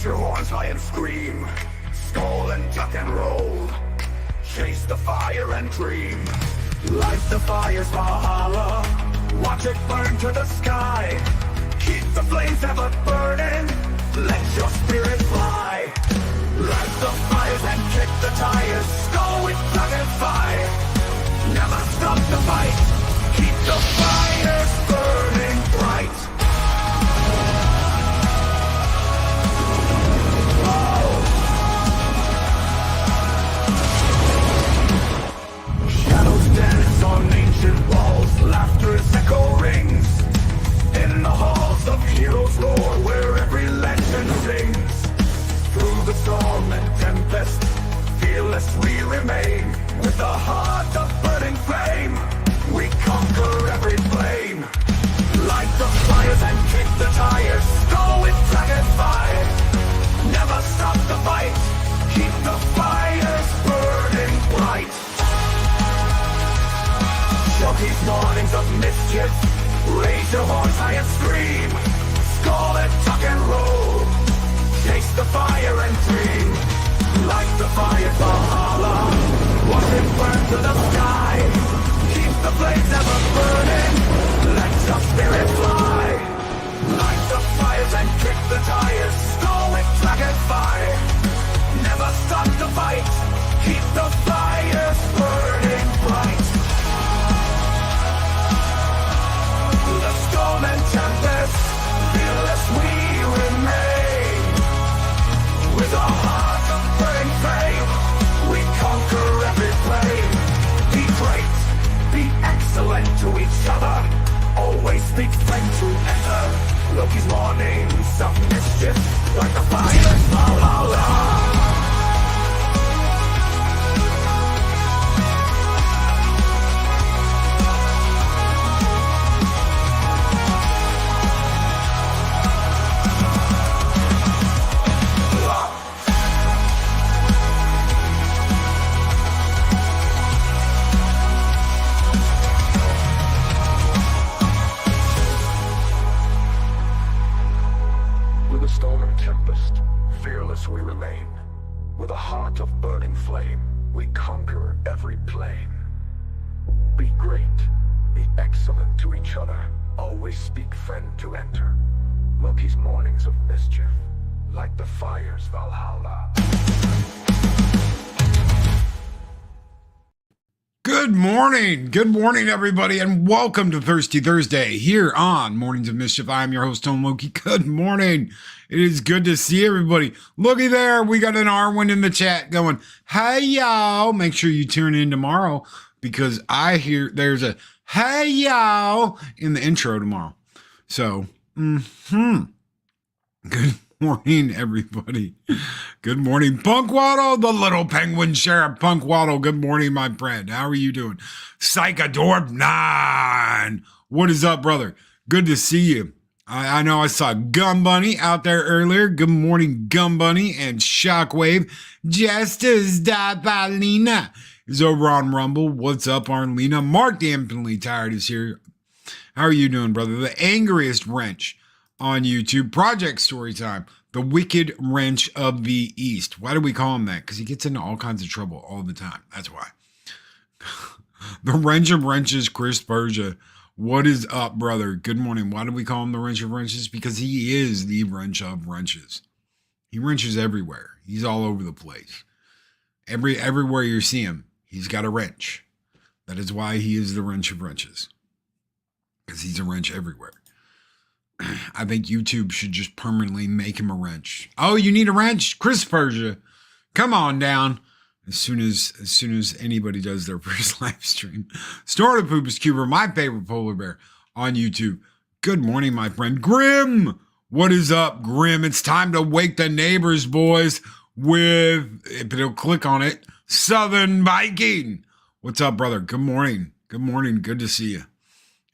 Raise your horns high and scream, skull and duck and roll. Chase the fire and dream, light the fire's Valhalla. Watch it burn to the sky, keep the flames ever burning. Let your spirit fly. Light the fires and kick the tires, go with dragon fire. Never stop the fight, keep the fires burning bright. Shadows dance on ancient walls, laughter's echo rings. In the halls of heroes roar, where every legend sings. Through the storm and tempest, fearless we remain. With a heart of burning flame, we conquer every flame. Light the fires and kick the tires, go with dragon fire. Never stop the fight, keep the fires burning bright. Show these mornings of mischief, raise your horns high and scream. Skull and tuck and roll, chase the fire and dream. Light the fire Valhalla, watch it burn to the sky. Keep the flames ever burning, let your spirit fly. Light the fires and kick the tires, go with dragon fire. Never stop the fight, keep the fires burning bright. The storm and tempest, fearless we remain. With a heart of burning flame, we conquer every flame. Be great, be excellent to each other. Always speak friend to enter. Loki's mornings of mischief, like the fire's Valhalla. We remain. With a heart of burning flame, we conquer every plane. Be great, be excellent to each other. Always speak friend to enter. Loki's mornings of mischief, like the fire's Valhalla. Good morning everybody, and welcome to Thirsty Thursday here on Mornings of Mischief. I'm your host, Tone Loki. Good morning. It is good to see everybody. Looky there, we got an Arwen in the chat going, hey y'all. Make sure you tune in tomorrow because I hear there's a hey y'all in the intro tomorrow. So, good morning, everybody. Good morning, Punk Waddle, the little penguin sheriff. Punk Waddle, good morning, my friend. How are you doing? Psychodorp 9. What is up, brother? Good to see you. I know I saw Gum Bunny out there earlier. Good morning, Gum Bunny and Shockwave. Justice Paulina is over on Rumble. What's up, Arlena? Mark the Infinitely Tired is here. How are you doing, brother? The Angriest Wrench on YouTube. Project Storytime. The Wicked Wrench of the East. Why do we call him that? Because he gets into all kinds of trouble all the time. That's why. The Wrench of Wrenches, Chris Persia. What is up, brother? Good morning. Why do we call him the Wrench of Wrenches? Because he is the Wrench of Wrenches. He wrenches everywhere. He's all over the place. Everywhere you see him, he's got a wrench. That is why he is the Wrench of Wrenches. Because he's a wrench everywhere. I think YouTube should just permanently make him a wrench. Oh, you need a wrench? Chris Persia, come on down. As soon as anybody does their first live stream. Store the Poopus Cuber, my favorite polar bear on YouTube. Good morning, my friend. Grim, what is up, Grim? It's time to wake the neighbors, boys, with, if it'll click on it, Southern Viking. What's up, brother? Good morning. Good morning. Good to see you.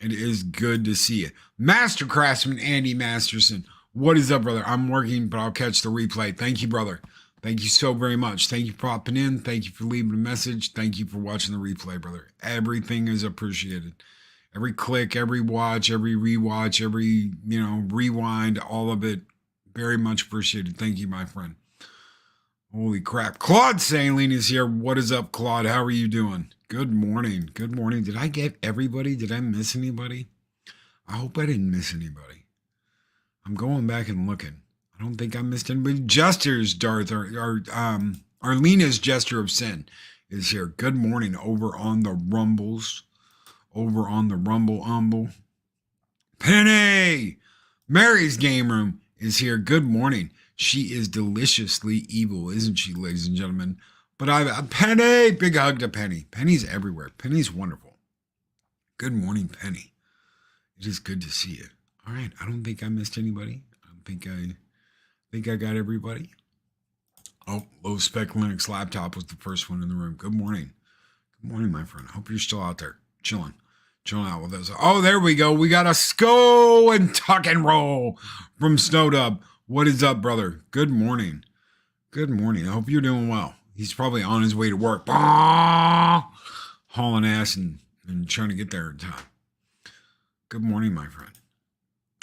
It is good to see you. Master Craftsman Andy Masterson. What is up, brother? I'm working, but I'll catch the replay. Thank you, brother. Thank you so very much. Thank you for popping in. Thank you for leaving a message. Thank you for watching the replay, brother. Everything is appreciated. Every click, every watch, every rewatch, every, rewind, all of it Very much appreciated. Thank you, my friend. Holy crap. Claude Saline is here. What is up, Claude? How are you doing? Good morning. Good morning. Did I get everybody? Did I miss anybody? I hope I didn't miss anybody. I'm going back and looking. I don't think I missed anybody. Jester's Darth, Arlena's Jester of Sin is here. Good morning over on the Rumbles. Over on the Rumble. Penny! Mary's Game Room is here. Good morning. She is deliciously evil, isn't she, ladies and gentlemen? But Penny! Big hug to Penny. Penny's everywhere. Penny's wonderful. Good morning, Penny. It is good to see you. All right. I don't think I missed anybody. I think I got everybody. Oh, low spec Linux laptop was the first one in the room. Good morning. Good morning, my friend. Hope you're still out there chilling out with us. Oh, there we go. We got a Sko and Tuck and Roll from Snowdub. What is up, brother? Good morning. Good morning. I hope you're doing well. He's probably on his way to work. Hauling ass and trying to get there in time. Good morning, my friend.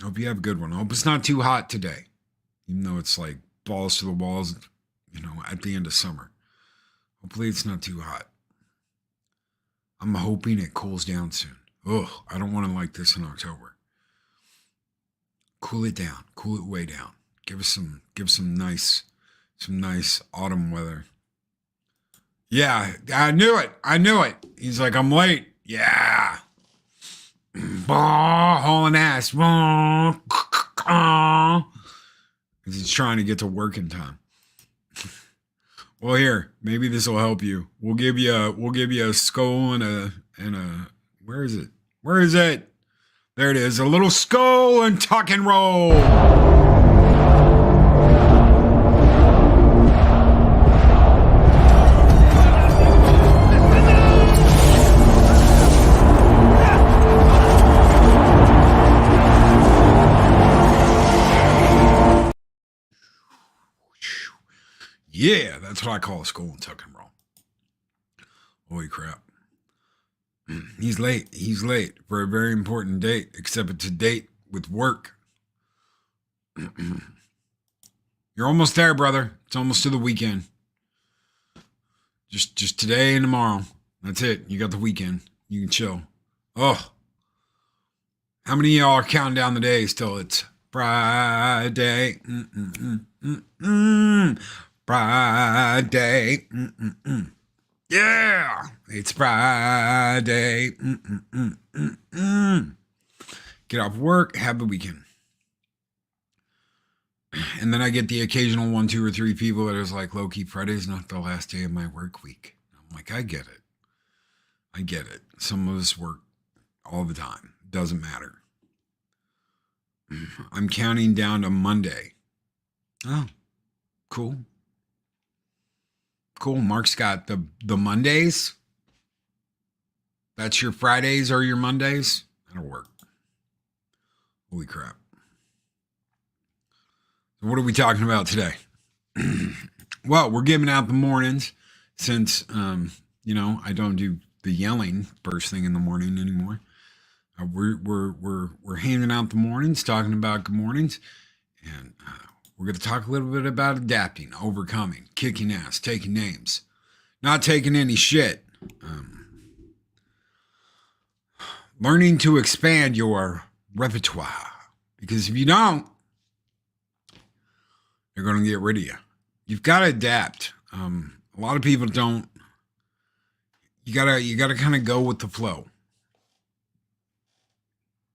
Hope you have a good one. I hope it's not too hot today. Even though it's like balls to the walls, at the end of summer. Hopefully it's not too hot. I'm hoping it cools down soon. Ugh, I don't want to like this in October. Cool it down. Cool it way down. Give some nice autumn weather. Yeah, I knew it. He's like, I'm late. Yeah. Hauling ass. He's trying to get to work in time. Well, here, maybe this will help you. We'll give you a skull and a where is it? There it is. A little skull and tuck and roll. Yeah, that's what I call a skull and tuck and roll. Holy crap. He's late for a very important date, except it's a date with work. You're almost there, brother. It's almost to the weekend. Just today and tomorrow. That's it. You got the weekend. You can chill. Oh. How many of y'all are counting down the days till it's Friday? Friday. Yeah, it's Friday. Get off work, have the weekend. And then I get the occasional 1, 2, or 3 people that is like, low-key, Friday's not the last day of my work week. I'm like, I get it. Some of us work all the time. Doesn't matter. I'm counting down to Monday. Oh, cool. Cool. Mark's got the Mondays. That's your Fridays or your Mondays? That'll work. Holy crap. So what are we talking about today? Well, we're giving out the mornings since, I don't do the yelling first thing in the morning anymore. We're handing out the mornings, talking about good mornings, and we're going to talk a little bit about adapting, overcoming, kicking ass, taking names, not taking any shit, learning to expand your repertoire. Because if you don't, they're going to get rid of you. You've got to adapt. A lot of people don't. You gotta kind of go with the flow.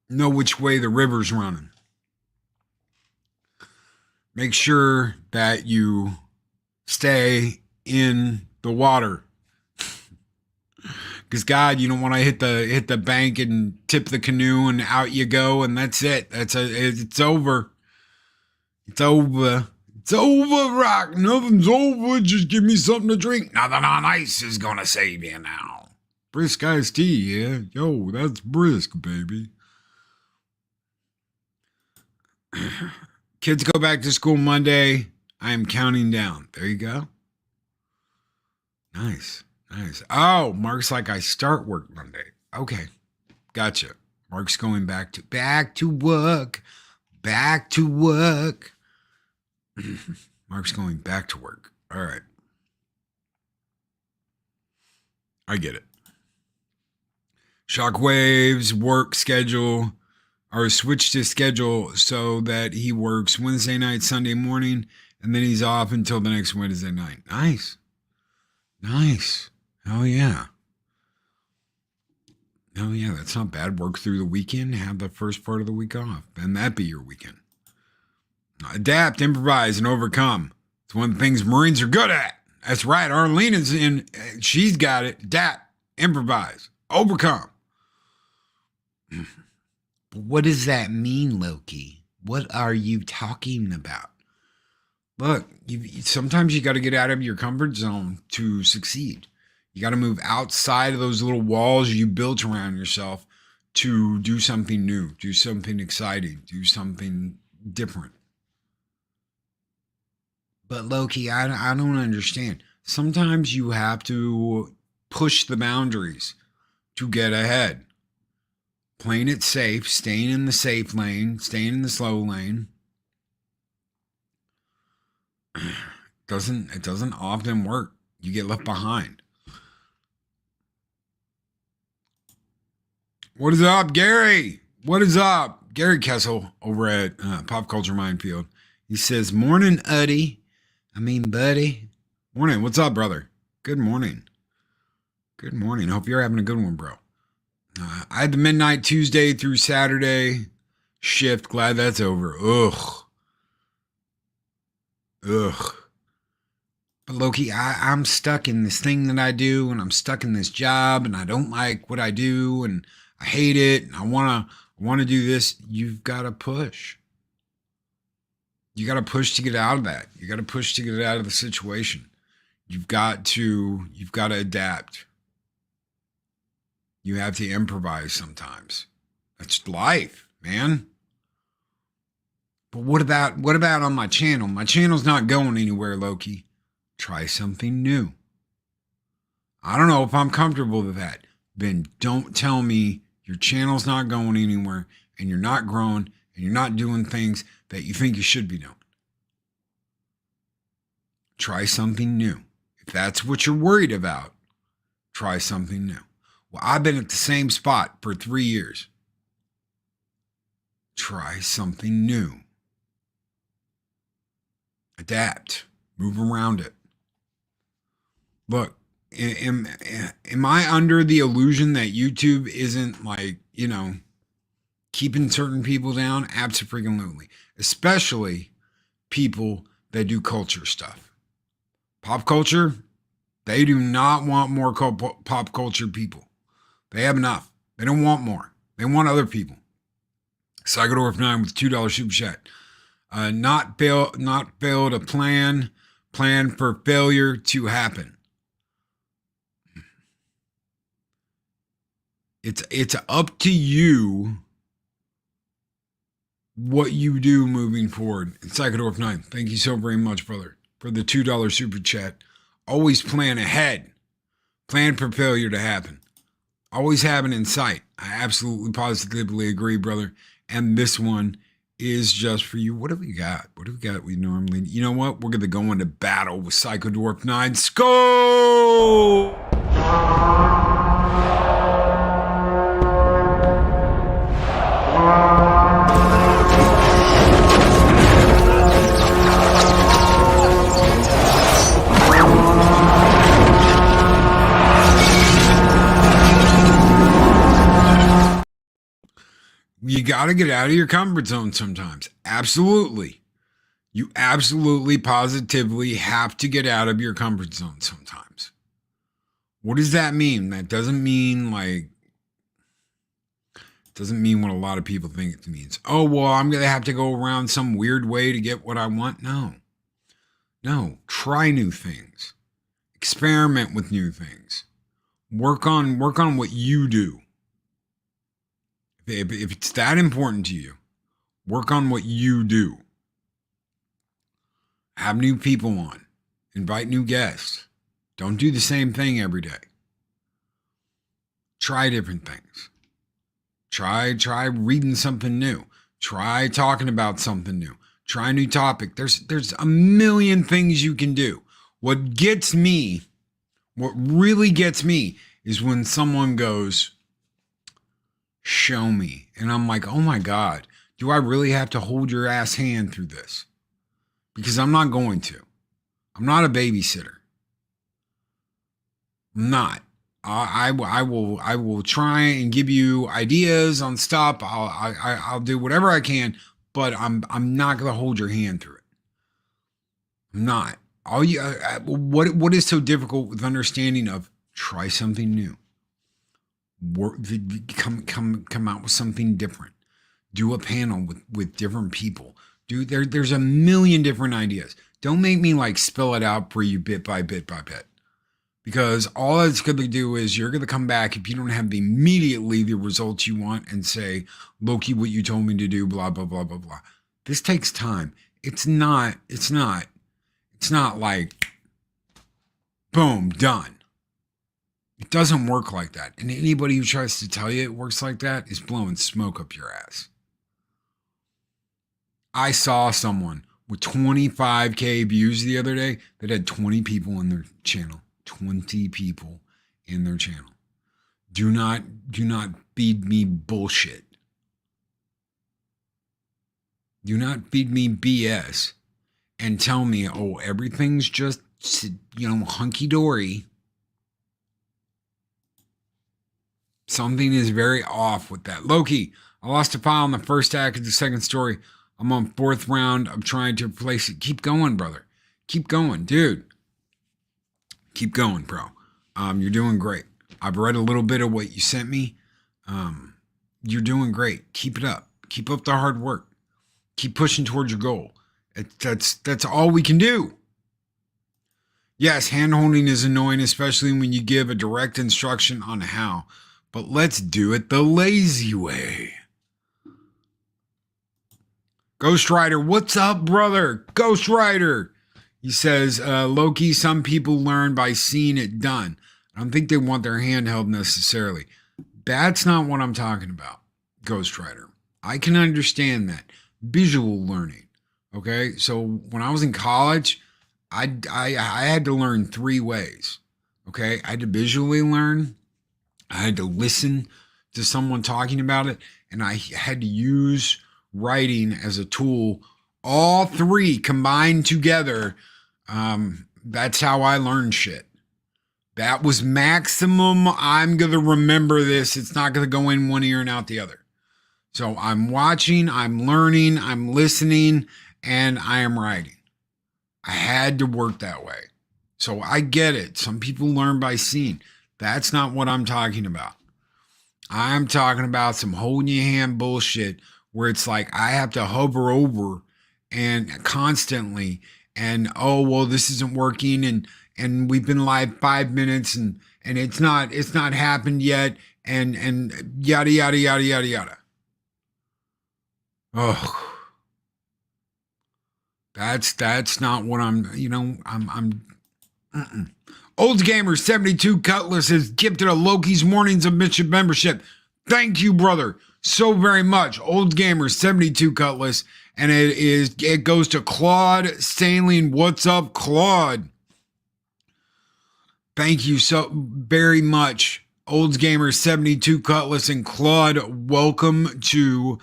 Know which way the river's running. Make sure that you stay in the water. Because God, you don't want to hit the bank and tip the canoe and out you go and that's it. It's over. It's over. It's over, Rock. Nothing's over. Just give me something to drink. Nothing on ice is gonna save you now. Brisk iced tea, yeah. Yo, that's brisk, baby. Kids go back to school Monday. I am counting down. There you go. Nice. Oh, Mark's like, I start work Monday. Okay. Gotcha. Mark's going back to work. Mark's going back to work. All right. I get it. Shockwave's work schedule, or switch to schedule so that he works Wednesday night, Sunday morning, and then he's off until the next Wednesday night. Nice. Nice. Oh, yeah. Oh, yeah, that's not bad. Work through the weekend, have the first part of the week off, and that be your weekend. Adapt, improvise, and overcome. It's one of the things Marines are good at. That's right. Arlene is in. She's got it. Adapt, improvise, overcome. But what does that mean, Loki? What are you talking about? Look, sometimes you got to get out of your comfort zone to succeed. You got to move outside of those little walls you built around yourself to do something new, do something exciting, do something different. But Loki, I don't understand. Sometimes you have to push the boundaries to get ahead. Playing it safe, staying in the safe lane, staying in the slow lane. It doesn't often work. You get left behind. What is up, Gary? What is up? Gary Kessel over at Pop Culture Minefield. He says, morning, buddy. Morning. What's up, brother? Good morning. Good morning. Hope you're having a good one, bro. I had the midnight Tuesday through Saturday shift. Glad that's over. Ugh. But Loki, I'm stuck in this thing that I do, and I'm stuck in this job, and I don't like what I do, and I hate it, and I wanna do this. You've got to push. You got to push to get out of that. You got to push to get out of the situation. You've got to adapt. You have to improvise sometimes. That's life, man. But what about on my channel? My channel's not going anywhere, Loki. Try something new. I don't know if I'm comfortable with that. Then don't tell me your channel's not going anywhere and you're not growing and you're not doing things that you think you should be doing. Try something new. If that's what you're worried about, try something new. Well, I've been at the same spot for 3 years. Try something new. Adapt. Move around it. Look, am I under the illusion that YouTube isn't keeping certain people down? Absolutely. Especially people that do culture stuff. Pop culture, they do not want more pop culture people. They have enough. They don't want more. They want other people. Psychodorf9 with $2 super chat. Not fail to plan for failure to happen. It's up to you what you do moving forward. Psychodorf9, thank you so very much, brother, for the $2 super chat. Always plan ahead. Plan for failure to happen. Always have it in sight. I absolutely positively agree, brother. And this one is just for you. What have we got? We normally, you know what? We're going to go into battle with Psychodorf9. Skull! You got to get out of your comfort zone sometimes. Absolutely. You absolutely, positively have to get out of your comfort zone sometimes. What does that mean? That doesn't mean what a lot of people think it means. Oh, well, I'm going to have to go around some weird way to get what I want. No, try new things. Experiment with new things. Work on what you do. If it's that important to you, work on what you do. Have new people on. Invite new guests. Don't do the same thing every day. Try different things. Try reading something new. Try talking about something new. Try a new topic. There's a million things you can do. What really gets me is when someone goes, show me. And I'm like, oh my God, do I really have to hold your ass hand through this? Because I'm not going to. I'm not a babysitter. I'm not. I will try and give you ideas on stuff. I'll do whatever I can, but I'm not gonna hold your hand through it. I'm not. What is so difficult with understanding of try something new? Come out with something different. Do a panel with different people. There's a million different ideas. Don't make me like spell it out for you bit by bit by bit. Because all it's going to do is you're going to come back if you don't have immediately the results you want and say, Loki, what you told me to do, blah, blah, blah, blah, blah. This takes time. It's not like, boom, done. It doesn't work like that. And anybody who tries to tell you it works like that is blowing smoke up your ass. I saw someone with 25K views the other day that had 20 people in their channel. 20 people in their channel. Do not feed me bullshit. Do not feed me BS and tell me, oh, everything's just, hunky-dory. Something is very off with that. Loki, I lost a file in the first act of the second story. I'm on 4th round of trying to replace it. Keep going, brother. Keep going, dude. Keep going, bro. You're doing great. I've read a little bit of what you sent me. You're doing great. Keep it up. Keep up the hard work. Keep pushing towards your goal. That's all we can do. Yes, hand-holding is annoying, especially when you give a direct instruction on how. But let's do it the lazy way. Ghost Rider, what's up, brother? Ghost Rider. He says, Loki, some people learn by seeing it done. I don't think they want their hand held necessarily. That's not what I'm talking about, Ghost Rider. I can understand that. Visual learning, okay? So when I was in college, I had to learn 3 ways, okay? I had to visually learn, I had to listen to someone talking about it, and I had to use writing as a tool. All 3 combined together, that's how I learned shit. That was maximum. I'm going to remember this. It's not going to go in one ear and out the other. So I'm watching, I'm learning, I'm listening, and I am writing. I had to work that way. So I get it. Some people learn by seeing. That's not what I'm talking about. I'm talking about some holding your hand bullshit where it's like I have to hover over and constantly and, oh, well, this isn't working and we've been live 5 minutes and it's not happened yet and yada, yada, yada, yada, yada. Oh, that's not what I'm Old Gamer 72 Cutlass has gifted a Loki's Mornings of Mischief membership. Thank you, brother, so very much. Old Gamer 72 Cutlass, and it goes to Claude Saline. What's up, Claude? Thank you so very much, Old Gamer 72 Cutlass and Claude. Welcome to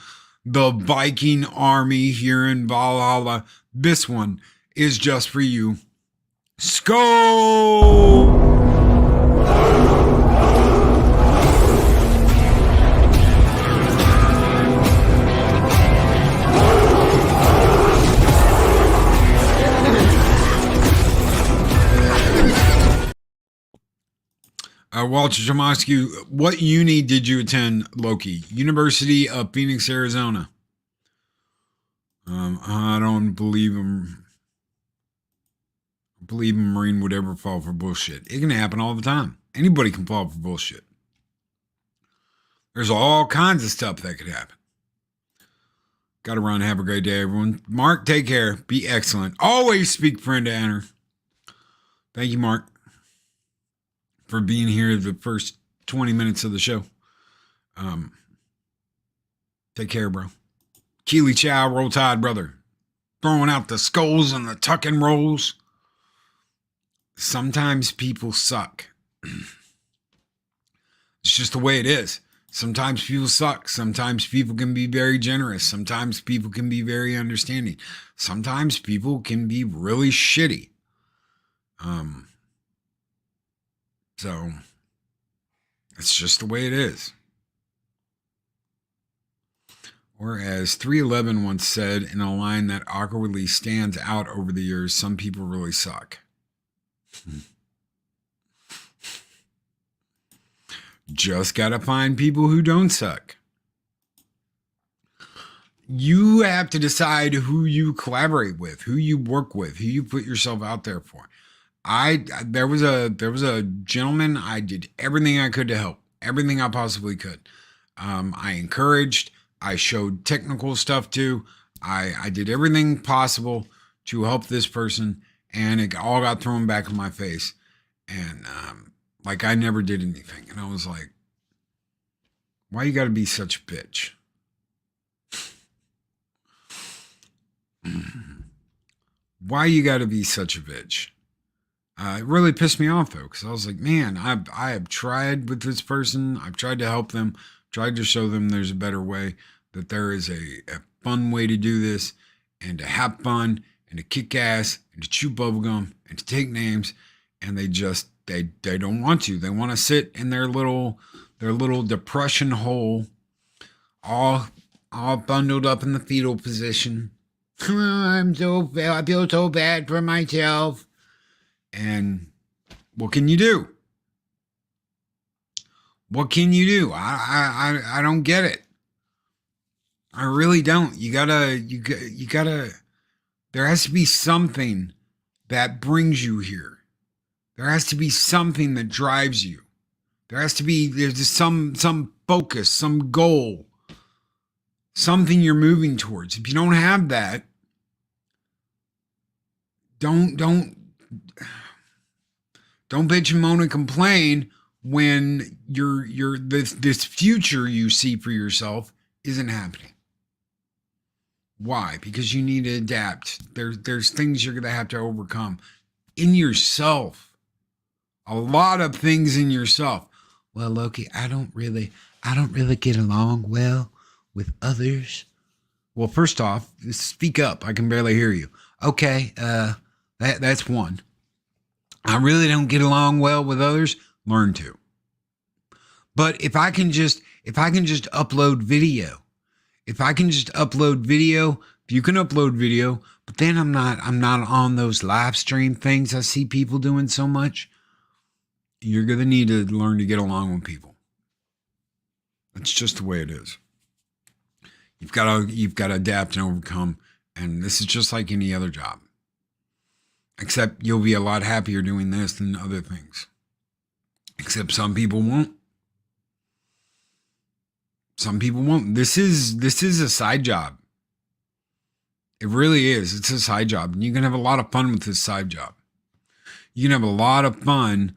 the Viking Army here in Valhalla. This one is just for you. Skull! Walter Tomasky, what uni did you attend, Loki? University of Phoenix, Arizona. I don't believe him. Believe a Marine would ever fall for bullshit. It can happen all the time. Anybody can fall for bullshit. There's all kinds of stuff that could happen. Gotta run. Have a great day, everyone. Mark, take care. Be excellent. Always speak friend to enter. Thank you, Mark, for being here the first 20 minutes of the show. Take care, bro. Keely Chow, roll tide, brother. throwing out the skulls and the tuck and rolls. Sometimes people suck. It's just the way it is. Sometimes people suck. Sometimes people can be very generous. Sometimes people can be very understanding. Sometimes people can be really shitty. So it's just the way it is. Or as 311 once said in a line that awkwardly stands out over the years, some people really suck. Just gotta find people who don't suck. You have to decide who you collaborate with, who you work with, who you put yourself out there for. There was a gentleman. I did everything I could to help, everything I possibly could. I encouraged. I showed technical stuff to. I did everything possible to help this person, and it all got thrown back in my face. And like I never did anything. And I was like, why you got to be such a bitch? Why you got to be such a bitch? It really pissed me off though, because I was like, man, I have tried with this person. I've tried to help them, tried to show them there's a better way, that there is a fun way to do this, and to have fun, and to kick ass, and to chew bubblegum, and to take names, and they don't want to. They want to sit in their little depression hole, all bundled up in the fetal position. I feel so bad for myself. And what can you do? What can you do? I don't get it. I really don't. You gotta, there has to be something that brings you here. There has to be something that drives you. There's just some focus, some goal, something you're moving towards. If you don't have that, don't bitch and moan and complain when this future you see for yourself isn't happening. Why? Because you need to adapt. There's things you're gonna have to overcome in yourself. A lot of things in yourself. Well, Loki, I don't really get along well with others. Well, first off, speak up. I can barely hear you. Okay, that's one. I really don't get along well with others. Learn to. But if I can just upload video, if you can upload video, but then I'm not on those live stream things I see people doing so much. You're going to need to learn to get along with people. That's just the way it is. You've got to adapt and overcome. And this is just like any other job. Except you'll be a lot happier doing this than other things. Except some people won't. Some people won't. This is a side job. It really is. It's a side job. And you can have a lot of fun with this side job. You can have a lot of fun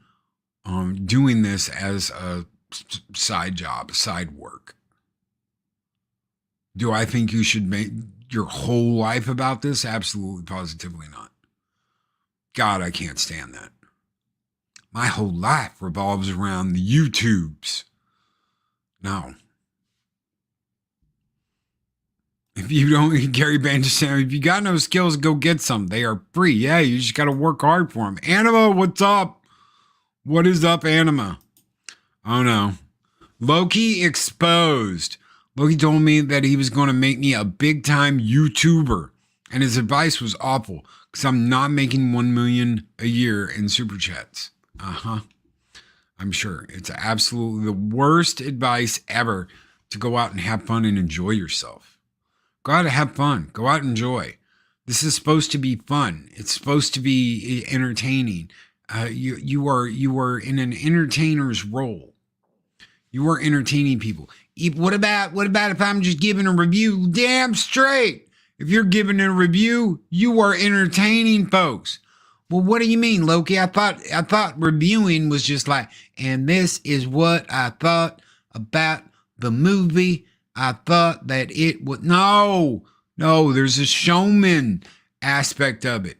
doing this as a side job, side work. Do I think you should make your whole life about this? Absolutely, positively not. God, I can't stand that. My whole life revolves around the YouTubes. No. If you don't, Gary Banter saying, if you got no skills, go get some. They are free. Yeah, you just got to work hard for them. Anima, what's up? What is up, Anima? Oh, no. Loki exposed. Loki told me that he was going to make me a big-time YouTuber. And his advice was awful because I'm not making 1 million a year in super chats. I'm sure. It's absolutely the worst advice ever to go out and have fun and enjoy yourself. Go out and have fun. Go out and enjoy. This is supposed to be fun. It's supposed to be entertaining. You are in an entertainer's role. You are entertaining people. What about if I'm just giving a review? Damn straight. If you're giving a review, you are entertaining folks. Well, what do you mean, Loki? I thought reviewing was just like, and this is what I thought about the movie. I thought that it would. No, No, there's a showman aspect of it.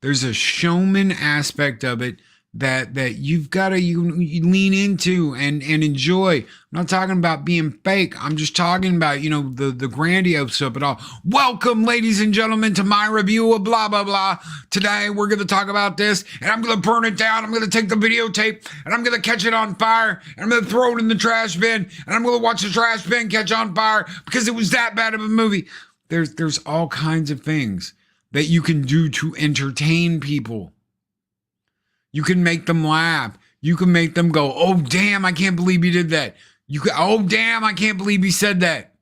There's a showman aspect of it that you've got to you lean into and enjoy. I'm not talking about being fake. I'm just talking about, the grandiose of it all. Welcome, ladies and gentlemen, to my review of blah blah blah. Today we're going to talk about this, and I'm going to burn it down. I'm going to take the videotape and I'm going to catch it on fire, and I'm going to throw it in the trash bin, and I'm going to watch the trash bin catch on fire because it was that bad of a movie. There's all kinds of things that you can do to entertain people. You can make them laugh. You can make them go, "Oh damn, I can't believe he did that." "Oh damn, I can't believe he said that."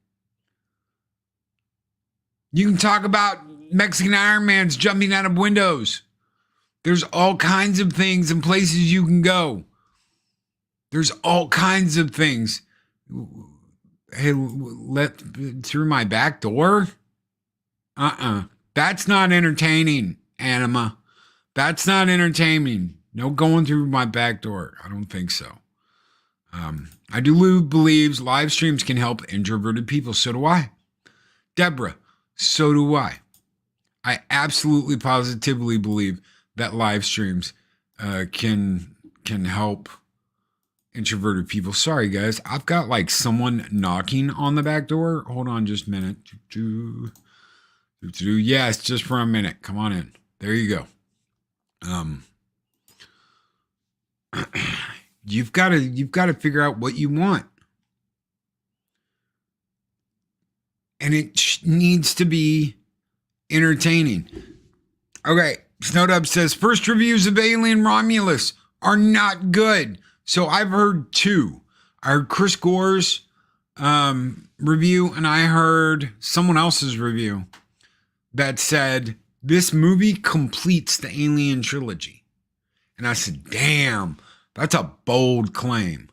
You can talk about Mexican Iron Man's jumping out of windows. There's all kinds of things and places you can go. There's all kinds of things. Hey, let through my back door? That's not entertaining, Anima. That's not entertaining. No going through my back door. I don't think so. I do believe live streams can help introverted people. So do I. Deborah, so do I. I absolutely positively believe that live streams can help introverted people. Sorry, guys. I've got like someone knocking on the back door. Hold on just a minute. Yes, just for a minute. Come on in. There you go. You've got to figure out what you want. And it needs to be entertaining. Okay, Snowdub says first reviews of Alien Romulus are not good. So I've heard two. I heard Chris Gore's review, and I heard someone else's review that said this movie completes the Alien trilogy. And I said, damn, that's a bold claim.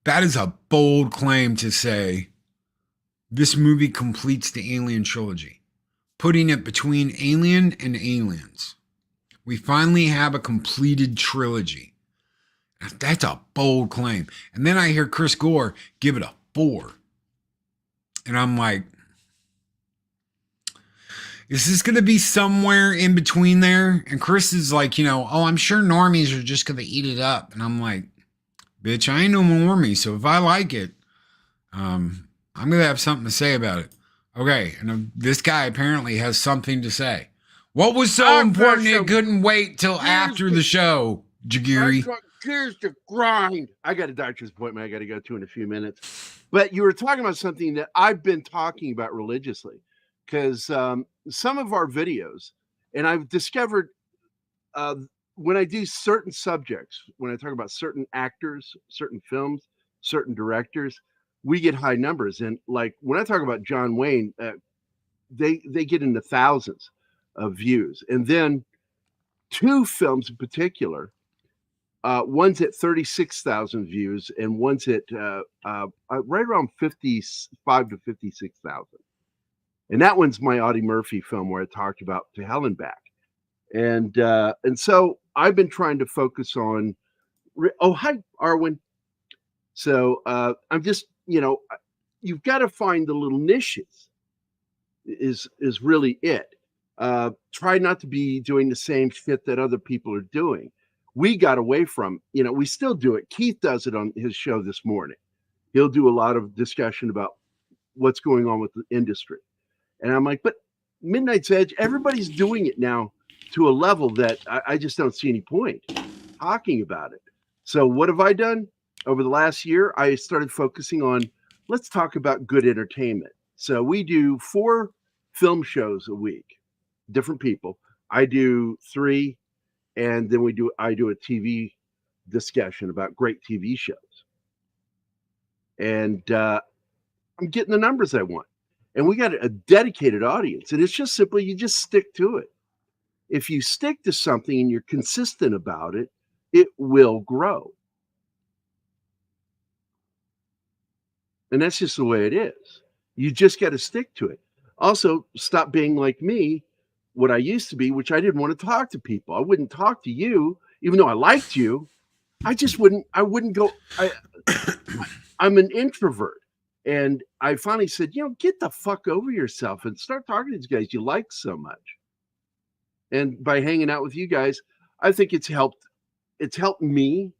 That is a bold claim to say this movie completes the Alien trilogy, putting it between Alien and Aliens. We finally have a completed trilogy. That's a bold claim. And then I hear Chris Gore give it a 4. And I'm like, is this going to be somewhere in between there? And Chris is like, oh, I'm sure normies are just going to eat it up. And I'm like, bitch, I ain't no normie. So if I like it, I'm going to have something to say about it. Okay. And this guy apparently has something to say. What was so important it couldn't wait till after the show, Jagiri? Here's the grind. I got a doctor's appointment I got to go to in a few minutes. But you were talking about something that I've been talking about religiously, because some of our videos, and I've discovered when I do certain subjects, when I talk about certain actors, certain films, certain directors, we get high numbers. And like when I talk about John Wayne, they get into thousands of views. And then 2 films in particular, one's at 36,000 views, and one's at right around 55 to 56,000. And that one's my Audie Murphy film where I talked about To Hell and Back. And so I've been trying to focus on. Oh, hi, Arwen. So I'm just, you've got to find the little niches. Is really it. Try not to be doing the same shit that other people are doing. We got away from, we still do it. Keith does it on his show this morning. He'll do a lot of discussion about what's going on with the industry. And I'm like, but Midnight's Edge, everybody's doing it now to a level that I just don't see any point talking about it. So what have I done? Over the last year, I started focusing on, let's talk about good entertainment. So we do 4 film shows a week, different people. I do 3, and then I do a TV discussion about great TV shows. And I'm getting the numbers I want. And we got a dedicated audience. And it's just simply, you just stick to it. If you stick to something and you're consistent about it, it will grow. And that's just the way it is. You just got to stick to it. Also, stop being like me, what I used to be, which I didn't want to talk to people. I wouldn't talk to you, even though I liked you. I wouldn't go. I'm an introvert. And I finally said, get the fuck over yourself and start talking to these guys you like so much. And by hanging out with you guys, I think it's helped me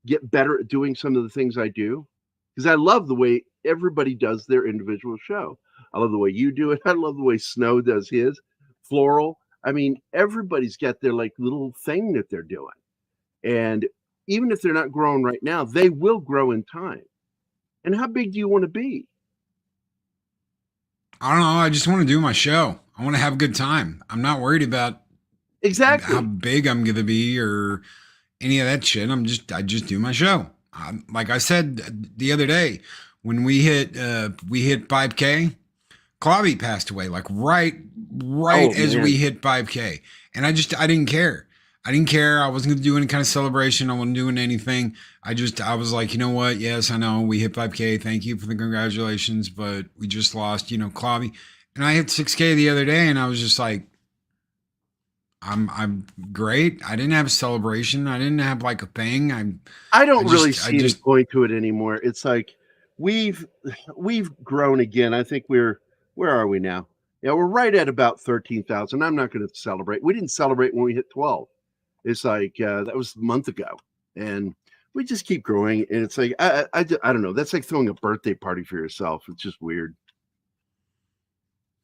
get better at doing some of the things I do, because I love the way everybody does their individual show. I love the way you do it. I love the way Snow does his floral. I mean, everybody's got their like little thing that they're doing. And even if they're not growing right now, they will grow in time. And how big do you want to be? I don't know. I just want to do my show. I want to have a good time. I'm not worried about how Exactly. big I'm going to be or any of that shit. I just do my show. Like I said the other day, when we hit 5K, Clavi passed away like right Oh as man. we hit 5K, and I didn't care. I didn't care. I wasn't going to do any kind of celebration. I wasn't doing anything. I was like, you know what? Yes, I know we hit 5K. Thank you for the congratulations, but we just lost, Clavi, and I hit 6K the other day, and I was just like, I'm great. I didn't have a celebration. I didn't have like a thing. I I don't really just I see any just point to it anymore. It's like we've we've grown again. I think where are we now? Yeah, we're right at about 13,000. I'm not going to celebrate. We didn't celebrate when we hit 12. It's like that was a month ago, and we just keep growing. And it's like I don't know. That's like throwing a birthday party for yourself. It's just weird,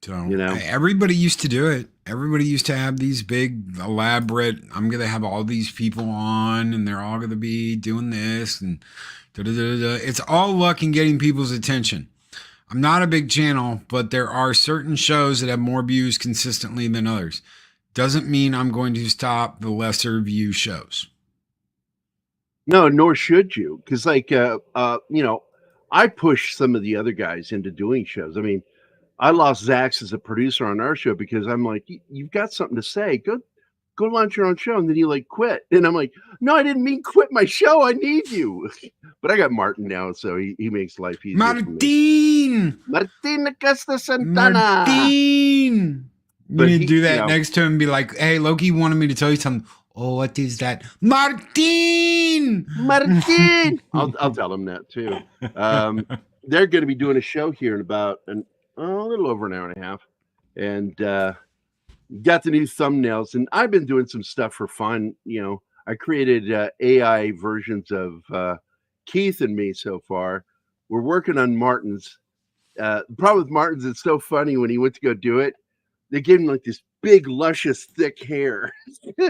so you know. everybody used to do it. Everybody used to have these big elaborate. I'm gonna have all these people on, and they're all gonna be doing this and da da da da. It's all luck in getting people's attention. I'm not a big channel, but there are certain shows that have more views consistently than others. Doesn't mean I'm going to stop the lesser view shows. No, nor should you, because I push some of the other guys into doing shows. I mean, I lost Zax as a producer on our show because I'm like, You've got something to say. Go launch your own show." And then he like quit. And I'm like, "No, I didn't mean quit my show. I need you." But I got Martin now, so he makes life easier for me. Martin! Martin Acosta Santana. Martin! You But need to do that next to him and be like, hey, Loki wanted me to tell you something. Oh, what is that? Martin! Martin. I'll tell him that too. They're going to be doing a show here in about a little over an hour and a half, and got the new thumbnails. And I've been doing some stuff for fun. I created AI versions of Keith and me so far. We're working on Martin's. The problem with Martin's, it's so funny when he went to go do it. They gave him like this big, luscious, thick hair. He's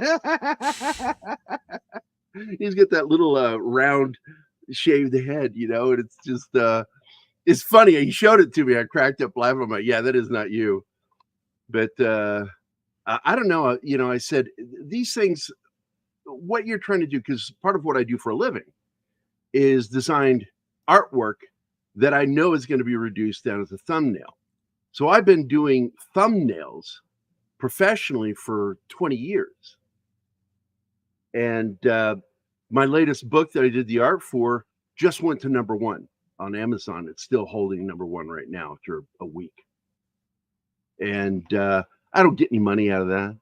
got that little round shaved head, and it's just it's funny. He showed it to me. I cracked up laughing. I'm like, yeah, that is not you. But I don't know. I said these things, what you're trying to do, because part of what I do for a living is designed artwork that I know is going to be reduced down as a thumbnail. So I've been doing thumbnails professionally for 20 years. And my latest book that I did the art for just went to #1 on Amazon. It's still holding #1 right now after a week. And I don't get any money out of that,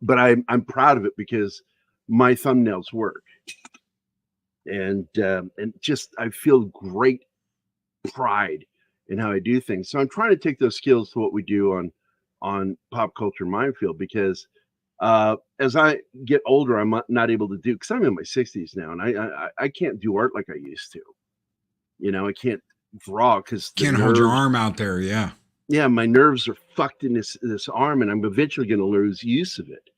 but I'm proud of it because my thumbnails work. And just I feel great pride in how I do things. So I'm trying to take those skills to what we do on Pop Culture Minefield, because as I get older, I'm not able to do, because I'm in my 60s now, and I can't do art like I used to. I can't draw because Can't hold your arm out there, yeah. Yeah, my nerves are fucked in this arm, and I'm eventually going to lose use of it.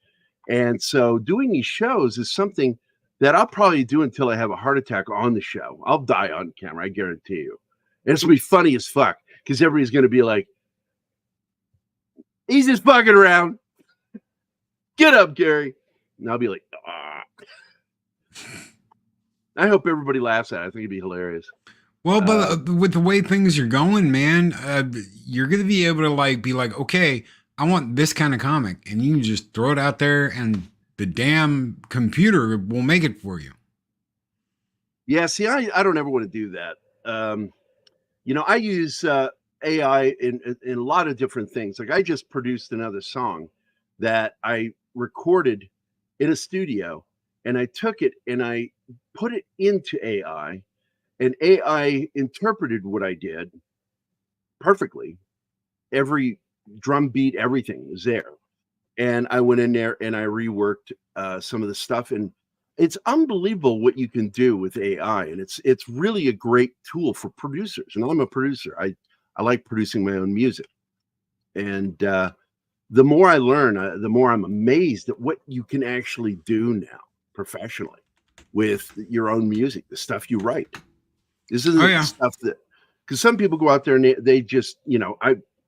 And so doing these shows is something that I'll probably do until I have a heart attack on the show. I'll die on camera, I guarantee you. And it's going to be funny as fuck, because everybody's going to be like, he's just fucking around. Get up, Gary. And I'll be like, ah. I hope everybody laughs at it. I think it'd be hilarious. Well, but with the way things are going, man, you're going to be able to be like, okay, I want this kind of comic. And you can just throw it out there and the damn computer will make it for you. Yeah, see, I don't ever want to do that. I use AI in a lot of different things. Like I just produced another song that I recorded in a studio, and I took it and I put it into AI, and AI interpreted what I did perfectly. Every drum beat, everything was there. And I went in there and I reworked some of the stuff, and it's unbelievable what you can do with AI. And it's really a great tool for producers. And I'm a producer. I like producing my own music. And the more I learn, the more I'm amazed at what you can actually do now professionally with your own music, the stuff you write. This isn't the stuff that, because some people go out there and they just,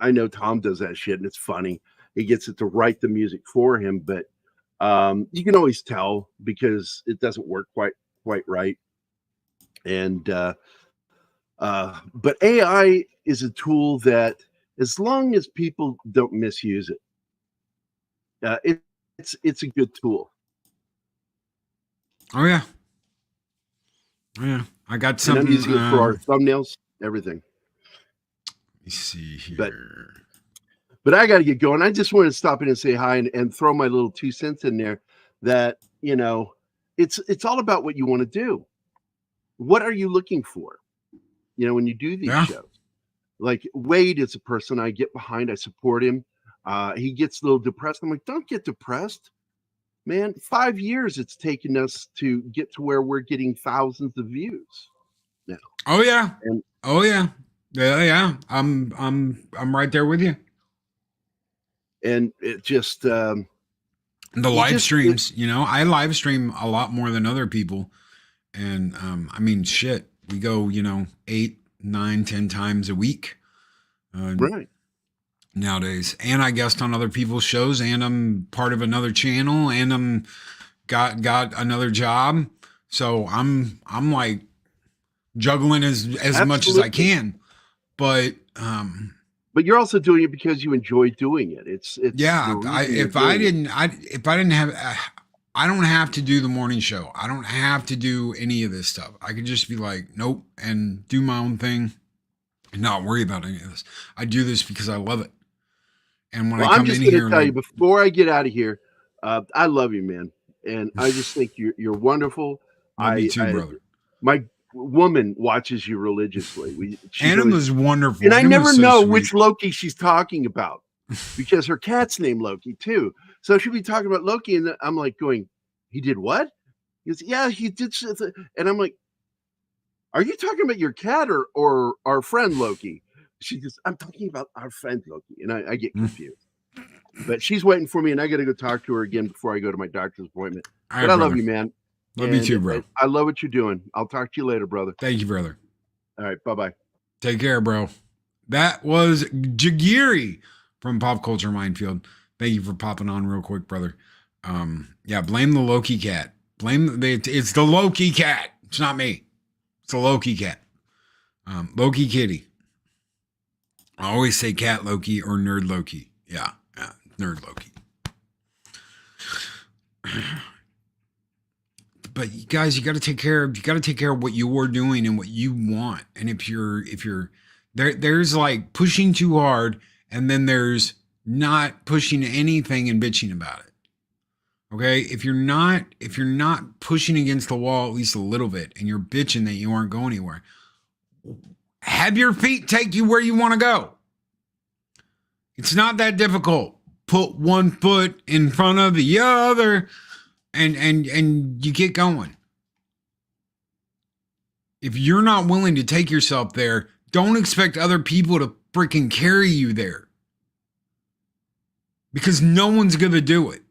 I know Tom does that shit and it's funny. He gets it to write the music for him, but you can always tell because it doesn't work quite right. And but AI is a tool that, as long as people don't misuse it, it's a good tool. Oh yeah. I got something. And I'm using it for our thumbnails, everything. Let me see here. But I got to get going. I just wanted to stop in and say hi and throw my little 2 cents in there that, it's all about what you want to do. What are you looking for? When you do these shows, like Wade is a person I get behind. I support him. He gets a little depressed. I'm like, don't get depressed, man. 5 years it's taken us to get to where we're getting thousands of views now. Oh yeah. Yeah. I'm right there with you. And it just the live streams, I live stream a lot more than other people. And I mean, shit, we go, 8, 9, 10 times a week. Right. Nowadays. And I guest on other people's shows, and I'm part of another channel, and I'm got another job. So I'm like juggling as much as I can. But you're also doing it because you enjoy doing it. It's if I didn't have I don't have to do the morning show. I don't have to do any of this stuff. I could just be like, nope, and do my own thing and not worry about any of this. I do this because I love it. And when I come in here, tell you before I get out of here, I love you, man, and I just think you're wonderful. Love you too, brother. My woman watches you religiously. Anima's wonderful. And I never know which Loki she's talking about because her cat's named Loki too. So she'll be talking about Loki, and I'm like going, he did what? He goes, yeah, he did. And I'm like, are you talking about your cat or our friend Loki? She goes, I'm talking about our friend Loki. And I get confused. But she's waiting for me, and I got to go talk to her again before I go to my doctor's appointment. But I love you, man. Love you too, bro. I love what you're doing. I'll talk to you later, brother. Thank you, brother. All right. Bye-bye. Take care, bro. That was Jagiri from Pop Culture Minefield. Thank you for popping on real quick, brother. Yeah, blame the Loki cat. It's the Loki cat. It's not me. It's the Loki cat. Loki kitty. I always say cat Loki or nerd Loki. Yeah, nerd Loki. But you guys, you got to take care of what you're doing and what you want. And if you're there's like pushing too hard, and then there's not pushing anything and bitching about it. Okay? If you're not pushing against the wall at least a little bit, and you're bitching that you aren't going anywhere, have your feet take you where you want to go. It's not that difficult. Put one foot in front of the other, and you get going. If you're not willing to take yourself there, don't expect other people to freaking carry you there. Because no one's going to do it.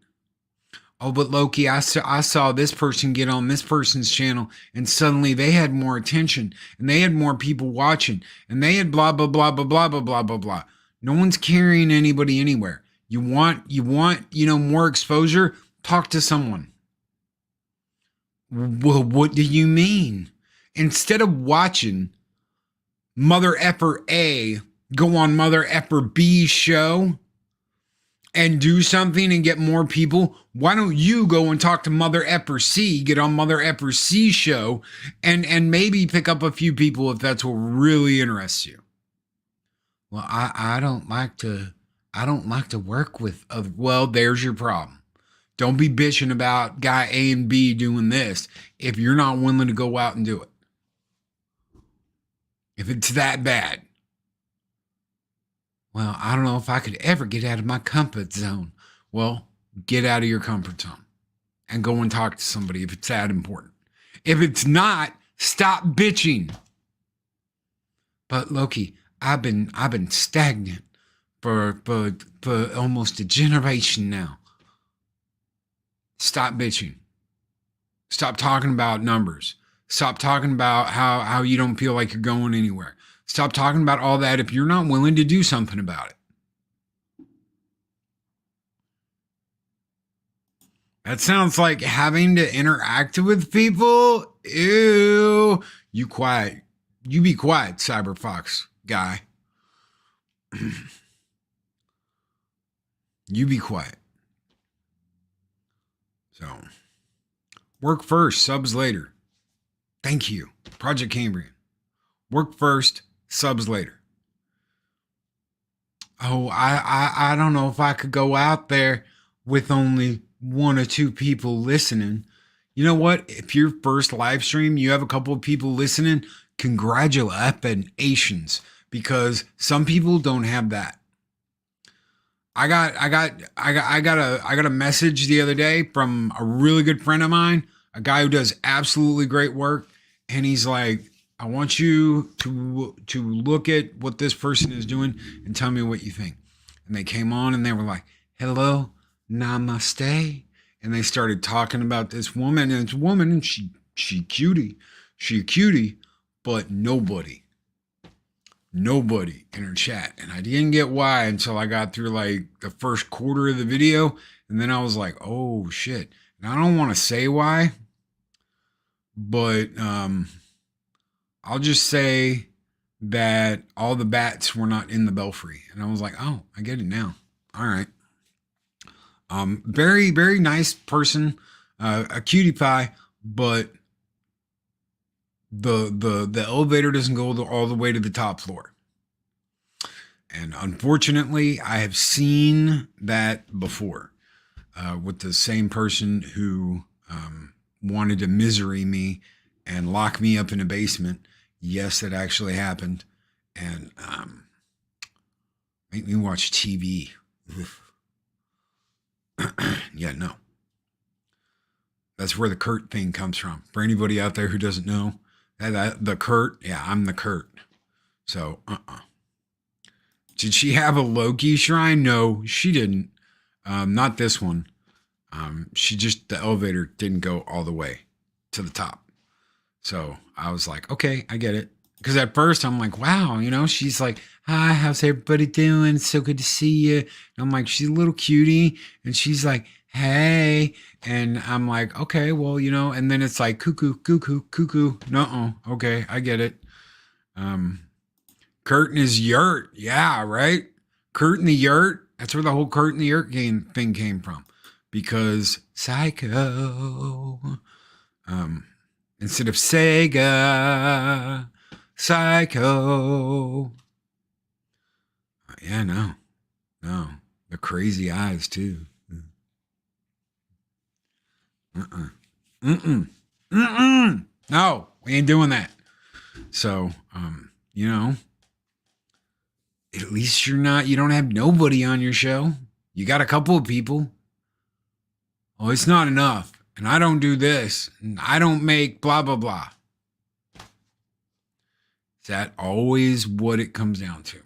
Oh, but Loki, I saw this person get on this person's channel, and suddenly they had more attention, and they had more people watching, and they had blah, blah, blah, blah, blah, blah, blah, blah, blah. No one's carrying anybody anywhere. You want, more exposure? Talk to someone. Well, what do you mean? Instead of watching Mother Effer A go on Mother Effer B's show and do something and get more people, why don't you go and talk to Mother Effer C, get on Mother Effer C's show, and maybe pick up a few people if that's what really interests you? Well, I don't like to work with other. Well, there's your problem. Don't be bitching about guy A and B doing this if you're not willing to go out and do it. if it's that bad, well, I don't know if I could ever get out of my comfort zone. Well, get out of your comfort zone and go and talk to somebody if it's that important. If it's not, stop bitching. But Loki, I've been stagnant for almost a generation now. Stop bitching. Stop talking about numbers. Stop talking about how you don't feel like you're going anywhere. Stop talking about all that if you're not willing to do something about it. That sounds like having to interact with people. Ew. You quiet. You be quiet, Cyberfox guy. You be quiet. So, work first, subs later. Thank you, Project Cambrian. Work first, subs later. Oh, I don't know if I could go out there with only 1 or 2 people listening. You know what? If your first live stream, you have a couple of people listening, congratulations, because some people don't have that. I got a message the other day from a really good friend of mine, a guy who does absolutely great work, and he's like, I want you to look at what this person is doing and tell me what you think. And they came on and they were like, hello, namaste. And they started talking about this woman, and it's a woman, and she a cutie, but nobody in her chat. And I didn't get why until I got through like the first quarter of the video. And then I was like, oh shit. And I don't want to say why, but I'll just say that all the bats were not in the belfry. And I was like, oh, I get it now. All right. Very, very nice person, a cutie pie, but the elevator doesn't go all the way to the top floor. And unfortunately, I have seen that before with the same person who wanted to misery me and lock me up in a basement. Yes, that actually happened. And make me watch TV. Yeah, no. That's where the Kurt thing comes from. For anybody out there who doesn't know, the Kurt, yeah, I'm the Kurt. So, Did she have a Loki shrine? No, she didn't. Not this one. The elevator didn't go all the way to the top. So I was like, okay, I get it. Because at first I'm like, wow, she's like, hi, how's everybody doing? It's so good to see you. And I'm like, she's a little cutie. And she's like, hey. And I'm like, okay, well, and then it's like, cuckoo. No, okay, I get it. Kurt and his yurt. Yeah, right? Kurt and the yurt. That's where the whole Kurt and the yurt thing came from. Because Psycho. Instead of Sega. Psycho. Yeah, no. The crazy eyes, too. No, we ain't doing that. So, at least you don't have nobody on your show. You got a couple of people. Oh, it's not enough. And I don't do this. And I don't make blah, blah, blah. Is that always what it comes down to?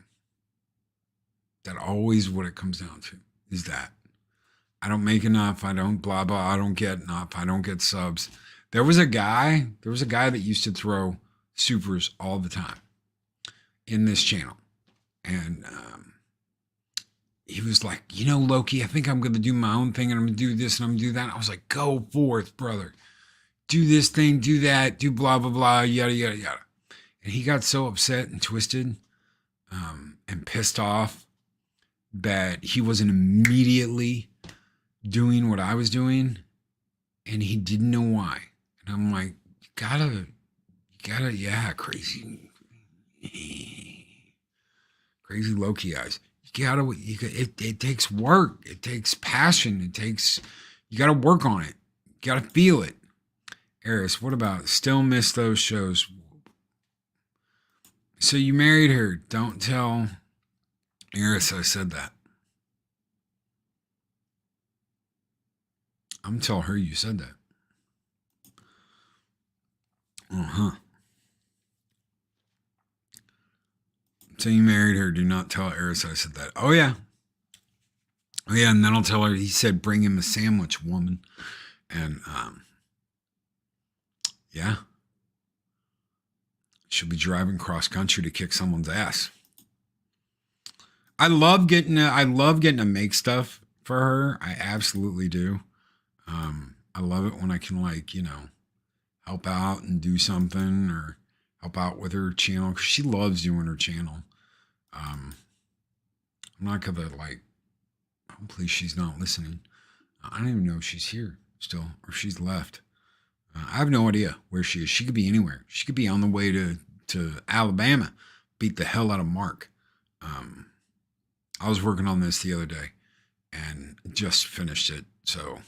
Is that I don't make enough. I don't blah, blah. I don't get enough. I don't get subs. There was a guy that used to throw supers all the time in this channel. And he was like, Loki, I think I'm going to do my own thing and I'm going to do this and I'm going to do that. I was like, go forth, brother. Do this thing, do that, do blah, blah, blah, yada, yada, yada. And he got so upset and twisted and pissed off that he wasn't immediately doing what I was doing. And he didn't know why. And I'm like, you gotta, yeah, crazy Loki eyes. It takes work. It takes passion. You gotta work on it. You gotta feel it. Eris, what about still miss those shows? So you married her. Don't tell Eris I said that. I'm gonna tell her you said that. Uh-huh. So you married her. Do not tell Eris I said that. Oh, yeah. Oh, yeah, and then I'll tell her, he said, bring him a sandwich, woman. And, yeah. She'll be driving cross country to kick someone's ass. I love getting to make stuff for her. I absolutely do. I love it when I can, like, you know, help out and do something or help out with her channel, because she loves doing her channel. I'm not gonna, like, hopefully she's not listening. I don't even know if she's here still or if she's left. I have no idea where she is. She could be anywhere. She could be on the way to Alabama, beat the hell out of Mark. I was working on this the other day and just finished it. So,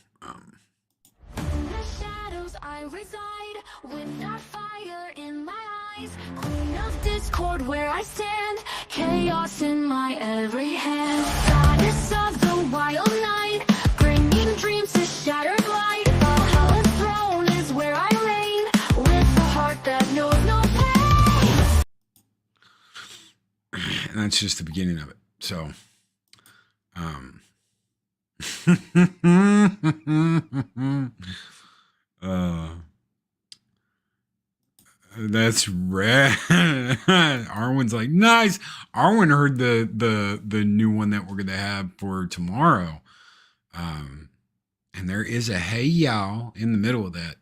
In the shadows I reside, with that fire in my eyes, queen of discord where I stand, chaos in my every hand, goddess of the wild night, bringing dreams to shattered light, Valhalla's throne is where I reign, with a heart that knows no pain. and that's just the beginning of it. So, that's rad. Arwen's like, nice. Arwen heard the new one that we're gonna have for tomorrow. And there is a hey y'all in the middle of that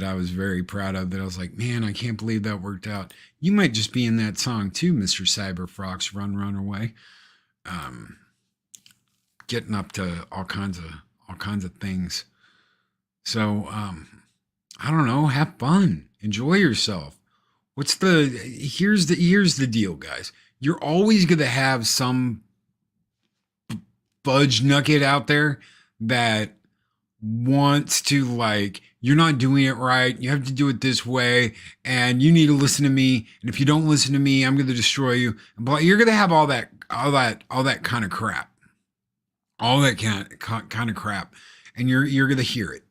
I was very proud of, that I was like, man, I can't believe that worked out. You might just be in that song too, Mr. Cyberfrox, Run Away. Getting up to all kinds of things. So I don't know, have fun. Enjoy yourself. Here's the deal, guys. You're always gonna have some fudge nugget out there that wants to, like, you're not doing it right, you have to do it this way, and you need to listen to me, and if you don't listen to me, I'm gonna destroy you. But you're gonna have all that kind of crap. All that kind of crap. And you're gonna hear it.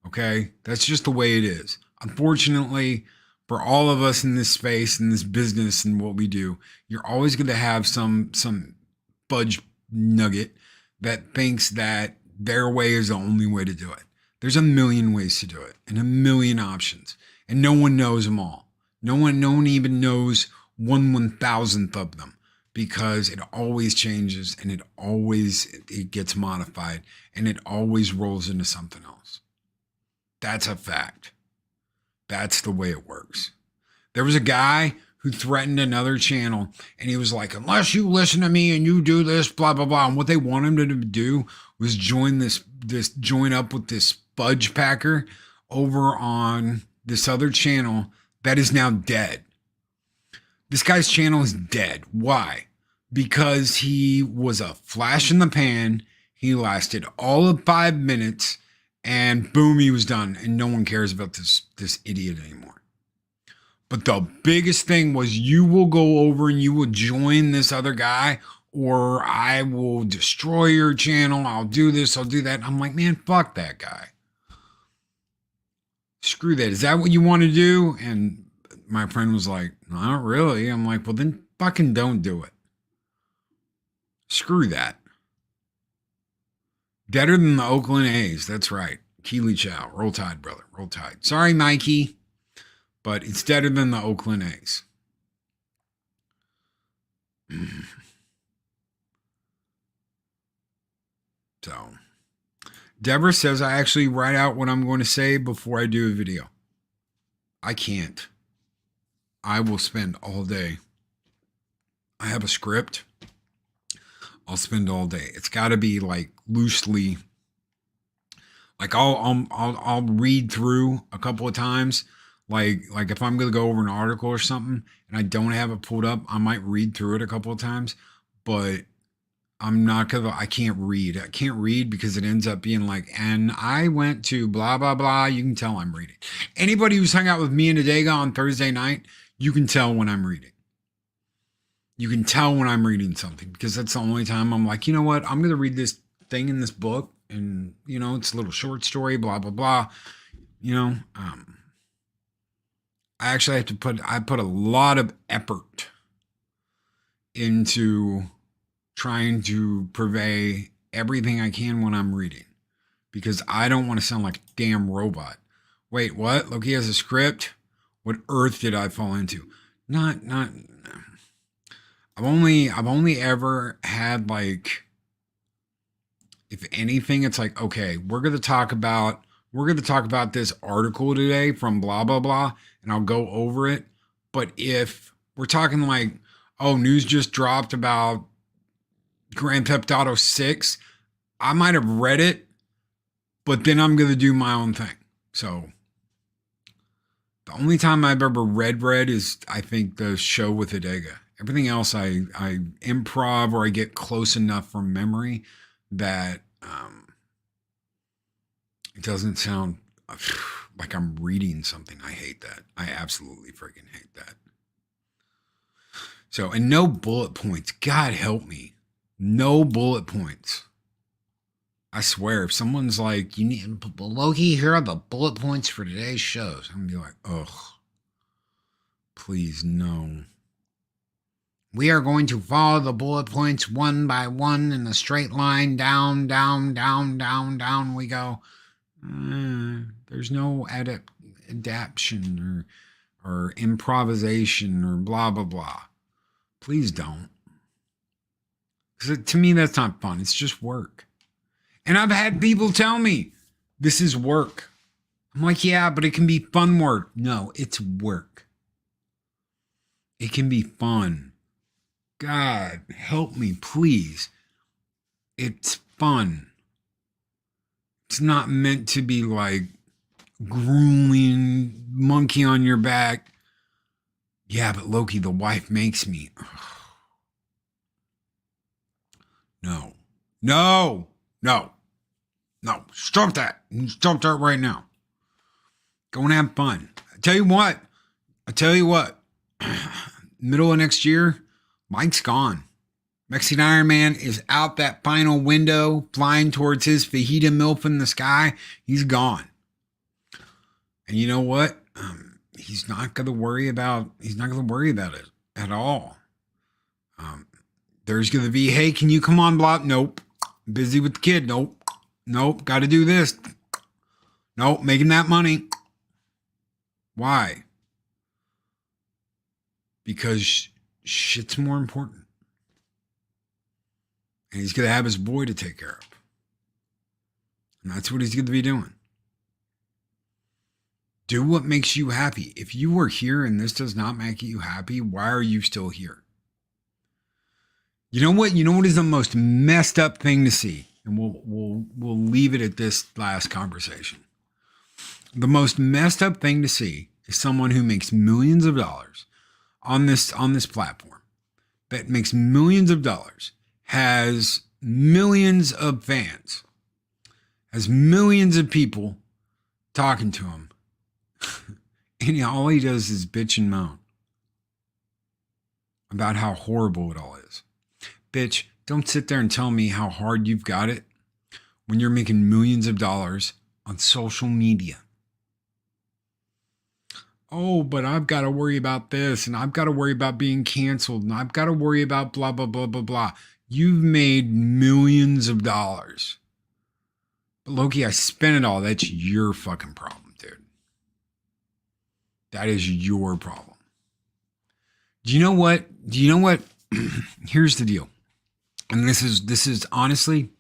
Okay? That's just the way it is. Unfortunately, for all of us in this space, in this business, and what we do, you're always gonna have some fudge nugget that thinks that their way is the only way to do it. There's a million ways to do it and a million options, and no one knows them all. No one even knows 1/1000th of them, because it always changes and it gets modified and it always rolls into something else. That's a fact. That's the way it works. There was a guy who threatened another channel, and he was like, unless you listen to me and you do this, blah, blah, blah. And what they want him to do was join up with this fudge packer over on this other channel that is now dead. This guy's channel is dead. Why? Because he was a flash in the pan. He lasted all of 5 minutes, and boom, he was done. And no one cares about this idiot anymore. But the biggest thing was, you will go over and you will join this other guy, or I will destroy your channel. I'll do this, I'll do that. I'm like, man, fuck that guy. Screw that. Is that what you want to do? And my friend was like, not really. I'm like, well, then fucking don't do it. Screw that. Better than the Oakland A's. That's right. Keely Chow. Roll Tide, brother. Roll Tide. Sorry, Mikey, but it's better than the Oakland A's. So, Deborah says, I actually write out what I'm going to say before I do a video. I can't. I will spend all day. I have a script. I'll spend all day. It's got to be like loosely. Like I'll read through a couple of times. Like if I'm going to go over an article or something and I don't have it pulled up, I might read through it a couple of times, but I can't read. I can't read because it ends up being like, and I went to blah, blah, blah. You can tell I'm reading. Anybody who's hung out with me and Adega on Thursday night, you can tell when I'm reading. You can tell when I'm reading something because that's the only time I'm like, you know what? I'm going to read this thing in this book and, it's a little short story, blah, blah, blah. I actually have to I put a lot of effort into trying to purvey everything I can when I'm reading because I don't want to sound like a damn robot. Wait, what? Loki has a script? What earth did I fall into? Not I've only ever had like, if anything, it's like, okay, we're gonna talk about this article today from blah blah blah, and I'll go over it. But if we're talking like, oh, news just dropped about Grand Theft Auto 6, I might have read it, but then I'm gonna do my own thing. So the only time I've ever read is, I think, the show with Adega. Everything else I improv, or I get close enough from memory that it doesn't sound like I'm reading something. I hate that. I absolutely freaking hate that. So, and no bullet points. God help me. No bullet points. I swear, if someone's like, you need, Loki, here are the bullet points for today's shows, I'm gonna be like, ugh, please, no. We are going to follow the bullet points one by one in a straight line, down, down, down, down, down we go. There's no adaptation or improvisation or blah, blah, blah. Please don't. Because to me, that's not fun. It's just work. And I've had people tell me, this is work. I'm like, yeah, but it can be fun work. No, it's work. It can be fun. God, help me, please. It's fun. It's not meant to be like grueling, monkey on your back. Yeah, but Loki, the wife makes me. No. No. No. No. Stop that. Stop that right now. Go and have fun. I tell you what. Middle of next year, Mike's gone. Mexican Iron Man is out that final window, flying towards his fajita milf in the sky. He's gone. And you know what? He's not going to worry about it at all. There's going to be, hey, can you come on, block? Nope. Busy with the kid. Nope. Got to do this. Nope. Making that money. Why? Because shit's more important. And he's going to have his boy to take care of. And that's what he's going to be doing. Do what makes you happy. If you were here and this does not make you happy, why are you still here? You know what? You know what is the most messed up thing to see? And we'll leave it at this last conversation. The most messed up thing to see is someone who makes millions of dollars on this platform, that makes millions of dollars, has millions of fans, has millions of people talking to him, and all he does is bitch and moan about how horrible it all is. Bitch, don't sit there and tell me how hard you've got it when you're making millions of dollars on social media. Oh, but I've got to worry about this, and I've got to worry about being canceled, and I've got to worry about blah, blah, blah, blah, blah. You've made millions of dollars. But Loki, I spent it all. That's your fucking problem, dude. That is your problem. Do you know what? Here's the deal. And this is honestly,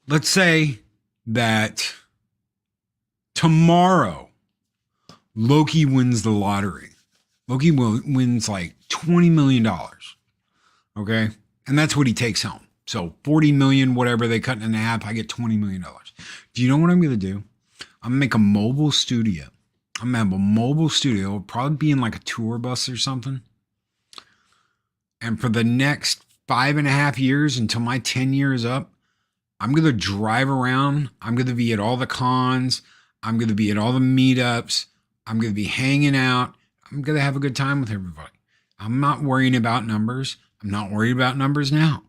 let's say that tomorrow Loki wins the lottery. Loki wins like $20 million. Okay? And that's what he takes home. So 40 million, whatever, they cut it in half, I get $20 million. Do you know what I'm going to do? I'm going to make a mobile studio. I'm going to have a mobile studio. It'll probably be in like a tour bus or something. And for the next 5.5 years until my 10 years up, I'm going to drive around. I'm going to be at all the cons. I'm going to be at all the meetups. I'm going to be hanging out. I'm going to have a good time with everybody. I'm not worrying about numbers. I'm not worried about numbers now.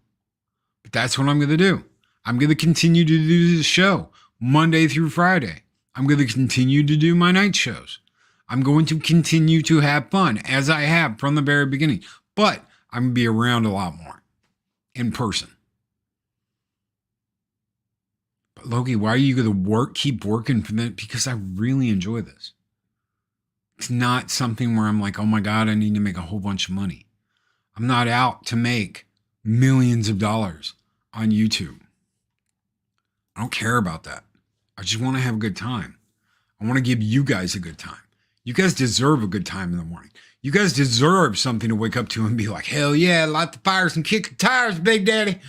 But that's what I'm going to do. I'm going to continue to do this show Monday through Friday. I'm going to continue to do my night shows. I'm going to continue to have fun as I have from the very beginning. But I'm going to be around a lot more in person. But Loki, why are you going to keep working for that? Because I really enjoy this. It's not something where I'm like, oh my God, I need to make a whole bunch of money. I'm not out to make millions of dollars on YouTube. I don't care about that. I just want to have a good time. I want to give you guys a good time. You guys deserve a good time in the morning. You guys deserve something to wake up to and be like, hell yeah, light the fires and kick the tires, Big Daddy.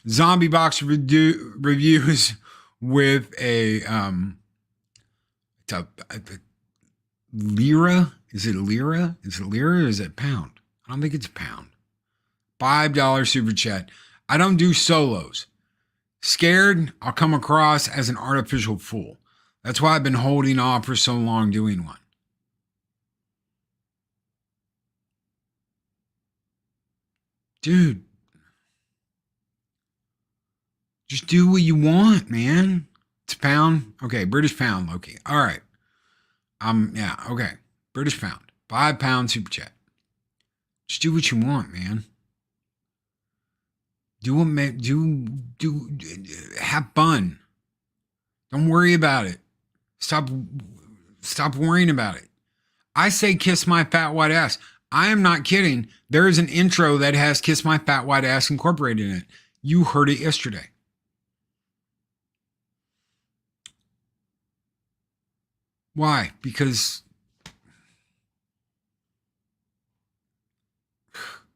Zombie box reviews with a lira. Is it lira? Is it lira or is it pound? I don't think it's a pound. $5 super chat. I don't do solos. Scared I'll come across as an artificial fool. That's why I've been holding off for so long doing one. Dude, just do what you want, man. It's a pound. Okay, British pound, Loki. All right. Yeah, okay. British pound. £5 super chat. Just do what you want, man. Have fun. Don't worry about it. Stop worrying about it. I say kiss my fat white ass. I am not kidding. There is an intro that has kiss my fat white ass incorporated in it. You heard it yesterday. Why? Because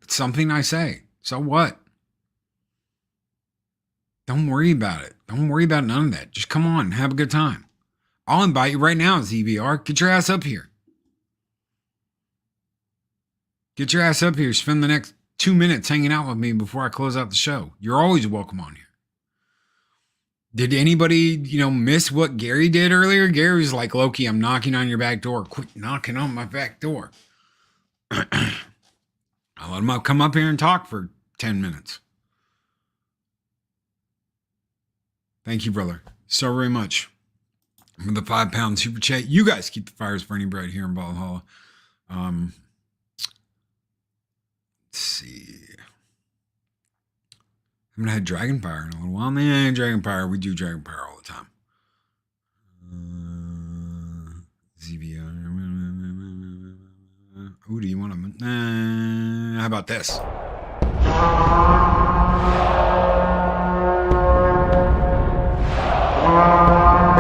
it's something I say. So what? Don't worry about it. Don't worry about none of that. Just come on and have a good time. I'll invite you right now, ZVR. Get your ass up here. Get your ass up here. Spend the next 2 minutes hanging out with me before I close out the show. You're always welcome on here. Did anybody, miss what Gary did earlier? Gary was like, Loki, I'm knocking on your back door. Quit knocking on my back door. I let him come up here and talk for 10 minutes. Thank you, brother, so very much for the £5 super chat. You guys keep the fires burning bright here in Valhalla. Let's see. I haven't had Dragonfire in a little while. Man, Dragonfire, we do Dragonfire all the time. ZBR. Who do you want to? How about this?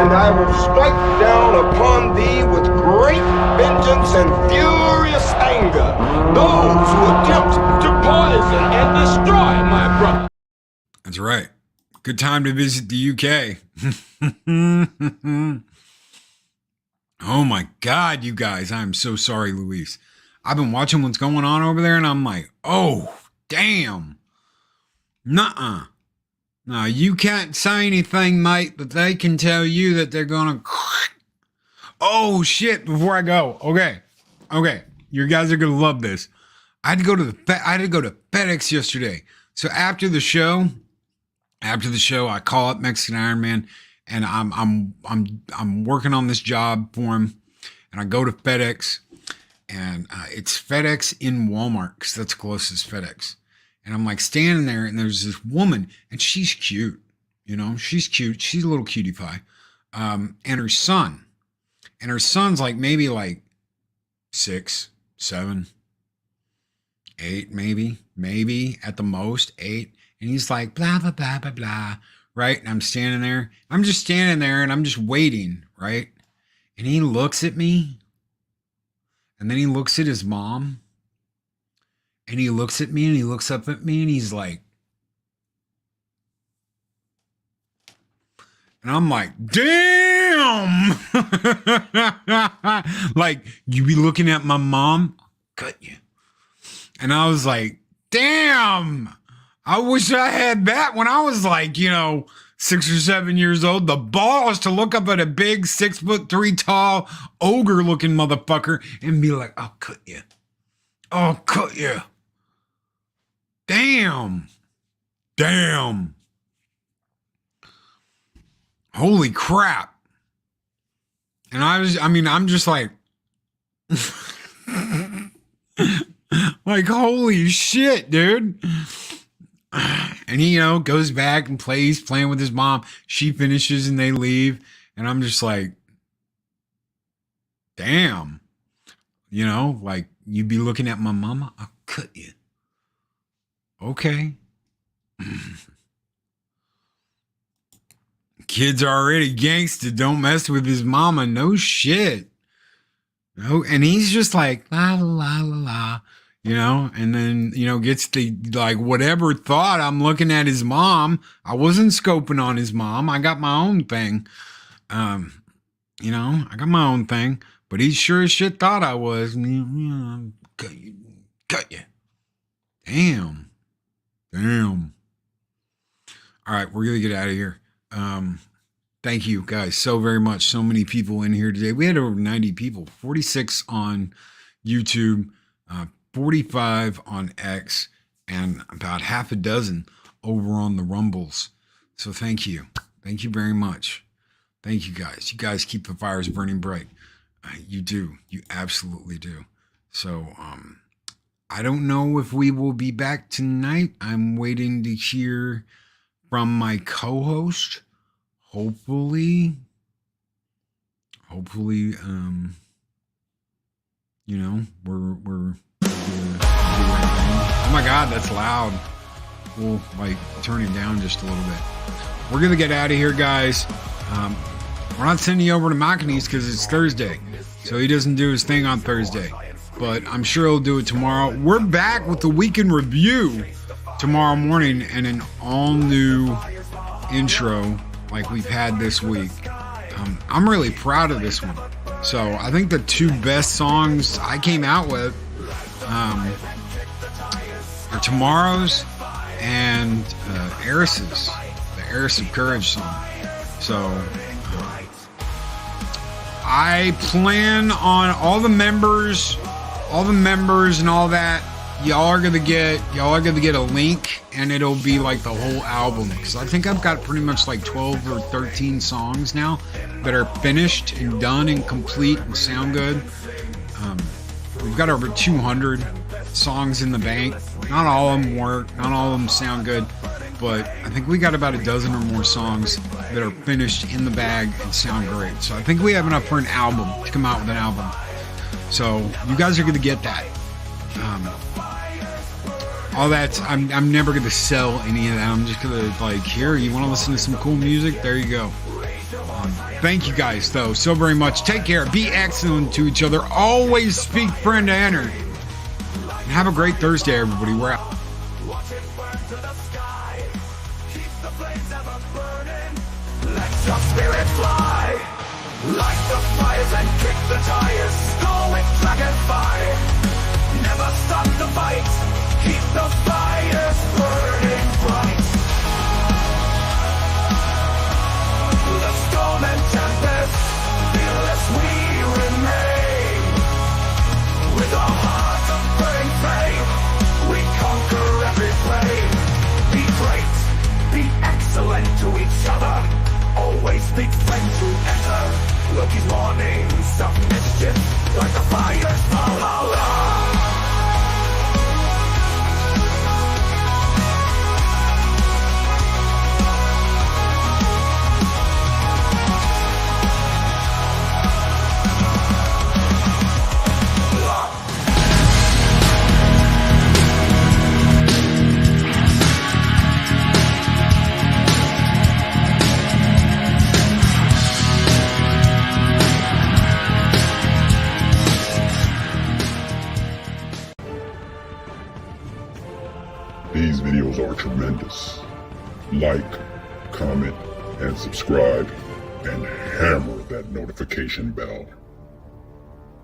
And I will strike down upon thee with great vengeance and furious anger those who attempt to poison and destroy my brother. That's right. Good time to visit the UK. Oh my God, you guys. I'm so sorry, Luis. I've been watching what's going on over there and I'm like, oh, damn. Nuh-uh. No, you can't say anything, mate, but they can tell you that they're gonna. Oh shit! Before I go, okay, you guys are gonna love this. I had to go to FedEx yesterday. So after the show, I call up Mexican Iron Man, and I'm working on this job for him, and I go to FedEx, and it's FedEx in Walmart because that's the closest FedEx. And I'm like standing there and there's this woman and she's cute, she's cute. She's a little cutie pie. And her son's like maybe like 6, 7, 8, maybe at the most 8. And he's like, blah, blah, blah, blah, blah. Right. And I'm just standing there and I'm just waiting. Right. And he looks at me and then he looks at his mom. And he looks at me and he looks up at me and he's like, and I'm like, damn. Like, you be looking at my mom, I'll cut you. And I was like, damn, I wish I had that when I was like, 6 or 7 years old. The balls to look up at a big 6'3" tall ogre looking motherfucker and be like, I'll cut you. I'll cut you. Damn. Damn. Holy crap. And I'm just like, like, holy shit, dude. And he, goes back and playing with his mom. She finishes and they leave. And I'm just like, damn. Like, you'd be looking at my mama, I'll cut you. Okay. Kid's already gangsta. Don't mess with his mama. No shit. No, and he's just like, la, la, la, la, and then, gets the, like, whatever thought. I'm looking at his mom. I wasn't scoping on his mom. I got my own thing. I got my own thing, but he sure as shit thought I was. Cut you. Damn. All right, we're going to get out of here. Thank you guys so very much. So many people in here today. We had over 90 people, 46 on YouTube, 45 on X, and about half a dozen over on the Rumbles. So thank you. Thank you very much. Thank you guys. You guys keep the fires burning bright. You do. You absolutely do. So, I don't know if we will be back tonight. I'm waiting to hear from my co-host. Hopefully, we're oh my God, that's loud. We'll turn it down just a little bit. We're gonna get out of here, guys. We're not sending you over to Machine's because it's Thursday, so he doesn't do his thing on Thursday. But I'm sure he'll do it tomorrow. We're back with the weekend review tomorrow morning and an all new intro like we've had this week. I'm really proud of this one. So I think the two best songs I came out with are tomorrow's and Eris's, the Eris of Courage song. So I plan on all the members and all that. Y'all are gonna get a link, and it'll be like the whole album, because I think I've got pretty much like 12 or 13 songs now that are finished and done and complete and sound good. We've got over 200 songs in the bank. Not all of them work, not all of them sound good, but I think we got about a dozen or more songs that are finished in the bag and sound great. So I think we have enough for an album, to come out with an album. So you guys are gonna get that. All that, I'm never going to sell any of that. I'm just going to, here, you want to listen to some cool music? There you go. Thank you guys, though, so very much. Take care. Be excellent to each other. Always speak friend to enter. And have a great Thursday, everybody. We're out. Let your spirit fly. Light the fires and kick the tires. Go with dragonfly. Never stop the fight. Keep the fires burning bright. The storm and tempest, fearless we remain. With a heart of burning flame, we conquer every flame. Be great, be excellent to each other. Always speak friend to enter. Loki's mornings of mischief, like the fires Valhalla. These videos are tremendous. Like, comment, and subscribe, and hammer that notification bell.